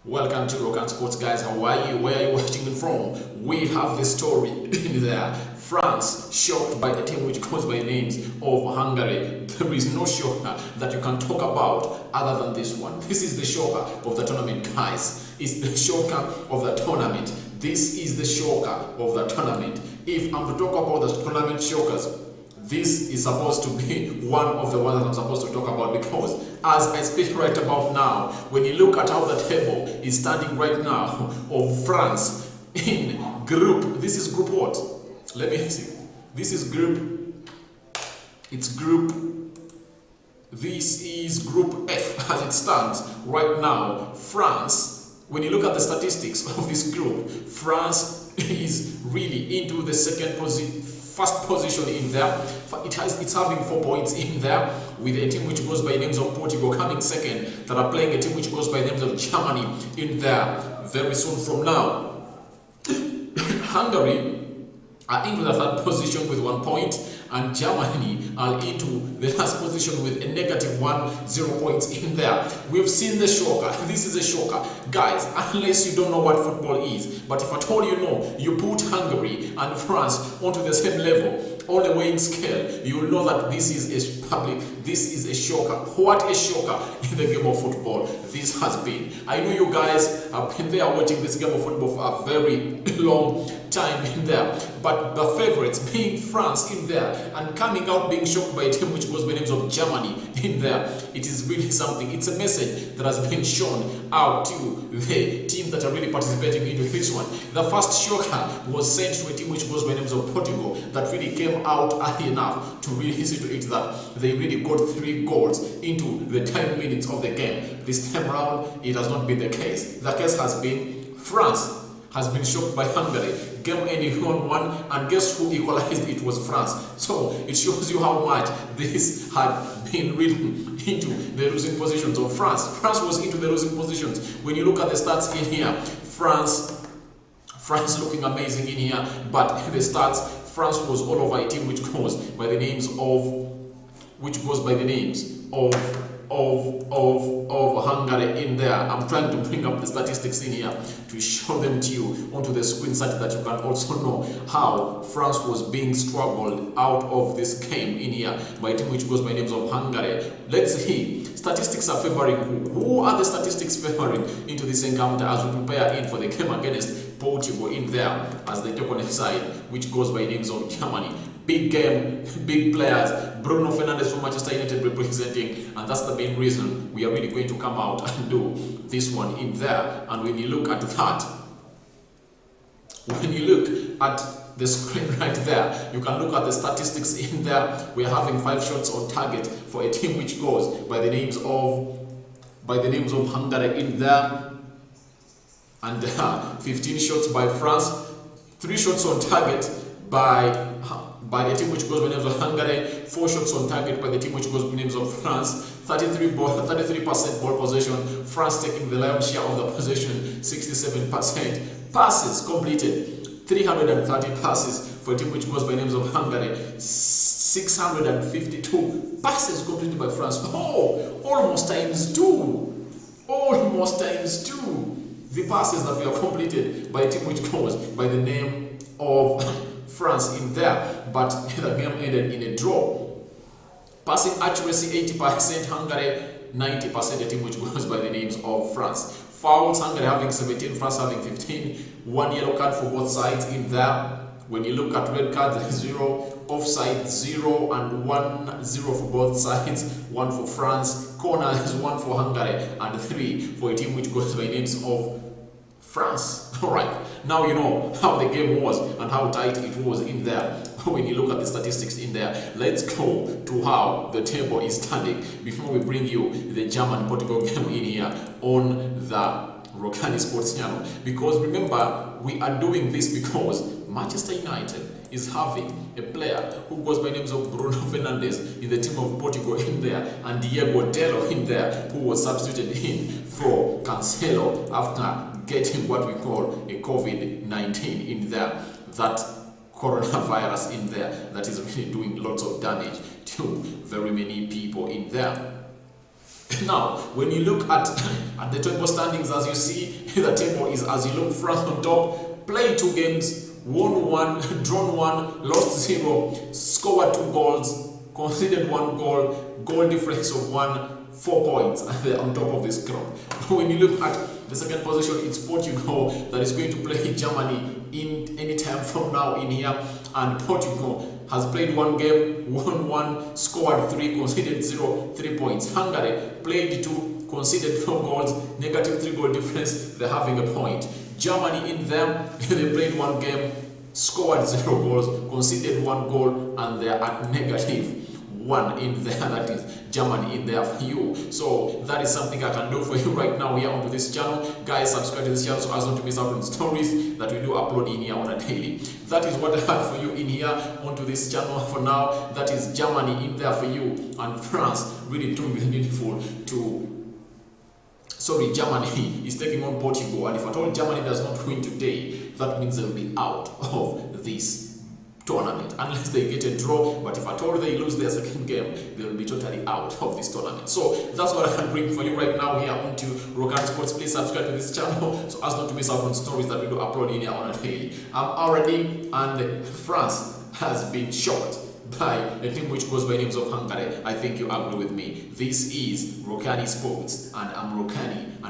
Welcome to Rokani Sports, guys. How are you? Where are you watching it from? We have the story in there. France shocked by a team which goes by names of Hungary. There is no shocker that you can talk about other than this one. This is the shocker of the tournament, guys. It's the shocker of the tournament. This is the shocker of the tournament. If I'm to talk about the tournament shockers, this is supposed to be one of the ones that I'm supposed to talk about, because as I speak right about now, when you look at how the table is standing right now of France in group, this is group what? Let me see. This is group, this is group F as it stands right now. France, when you look at the statistics of this group, France is really into the first position in there. It's having 4 points in there, with a team which goes by names of Portugal coming second, that are playing a team which goes by names of Germany in there very soon from now. Hungary are into the third position with 1 point, and Germany are into the last position with a -0 points in there. We've seen the shocker. This is a shocker, guys, unless you don't know what football is. But if at all you know, you put Hungary and France onto the same level on the weighing scale, you will know that this is a shocker. What a shocker in the game of football this has been. I know you guys have been there watching this game of football for a very long time in there, but the favorites being France in there and coming out being shocked by a team which goes by names of Germany in there, it is really something. It's a message that has been shown out to the teams that are really participating into this one. The first shocker was sent to a team which goes by names of Portugal, that really came out early enough to really see to it that they really got 3 goals into the 10 minutes of the game. This time around, it has not been the case. The case has been France has been shocked by Hungary. Game ending 1-1, and guess who equalized? It was France. So it shows you how much this had been written into the losing positions of France. France was into the losing positions. When you look at the stats in here, France looking amazing in here, but the stats, France was all over a team which goes by the names of Hungary in there. I'm trying to bring up the statistics in here to show them to you onto the screen, such that you can also know how France was being struggled out of this game in here by a team which goes by names of Hungary. Let's see. Statistics are favoring who? Who are the statistics favoring into this encounter as we prepare in for the game against Portugal in there, as they take on a side which goes by names of Germany? Big game, big players. Bruno Fernandes from Manchester United representing, and that's the main reason we are really going to come out and do this one in there. And when you look at that, when you look at the screen right there, you can look at the statistics in there. We are having 5 shots on target for a team which goes by the names of Hungary in there, and 15 shots by France, 3 shots on target by the team which goes by names of Hungary, 4 shots on target by the team which goes by names of France, 33% ball possession, France taking the lion's share of the possession, 67%. Passes completed, 330 passes for a team which goes by names of Hungary, 652 passes completed by France. Oh, almost times 2. Almost times 2. The passes that were completed by a team which goes by the name of France in there, but the game ended in a draw. Passing accuracy 80%, Hungary 90%, a team which goes by the names of France. Fouls, Hungary having 17, France having 15. 1 yellow card for both sides in there. When you look at red cards, 0, offside 0, and 1-0 for both sides. 1 for France, corners 1 for Hungary, and 3 for a team which goes by names of France. Alright, now you know how the game was and how tight it was in there. When you look at the statistics in there, let's go to how the table is standing before we bring you the German-Portugal game in here on the Rokani Sports channel. Because remember, we are doing this because Manchester United is having a player who goes by names of Bruno Fernandes in the team of Portugal in there, and Diego Delo in there, who was substituted in for Cancelo after getting what we call a COVID-19 in there, that coronavirus in there that is really doing lots of damage to very many people in there. Now, when you look at the table standings, as you see, the table is as you look France on top, played 2 games, won 1, drawn 1, lost 0, scored 2 goals, conceded 1 goal, goal difference of 4 points on top of this group. When you look at the second position, it's Portugal that is going to play Germany in any time from now in here, and Portugal has played 1 game, won 1, scored 3, conceded 0, 3 points. Hungary played 2, conceded 4 goals, negative 3 goal difference, they're having a point. Germany in them, they played 1 game, scored 0 goals, conceded 1 goal, and they're at negative 1 in there. That is Germany in there for you. So that is something I can do for you right now here onto this channel. Guys, subscribe to this channel so as not to miss out on stories that we do upload in here on a daily. That is what I have for you in here onto this channel for now. That is Germany in there for you, and France really too beautiful to Germany is taking on Portugal, and if at all Germany does not win today, that means they'll be out of this tournament unless they get a draw. But if at all they lose their second game, they'll be totally out of this tournament. So that's what I can bring for you right now here onto Rokani Sports. Please subscribe to this channel so as not to miss out on stories that we do upload in here on a daily. I'm already, and France has been shocked by a team which goes by names of Hungary. I think you agree with me. This is Rokani Sports, and I'm Rokani, and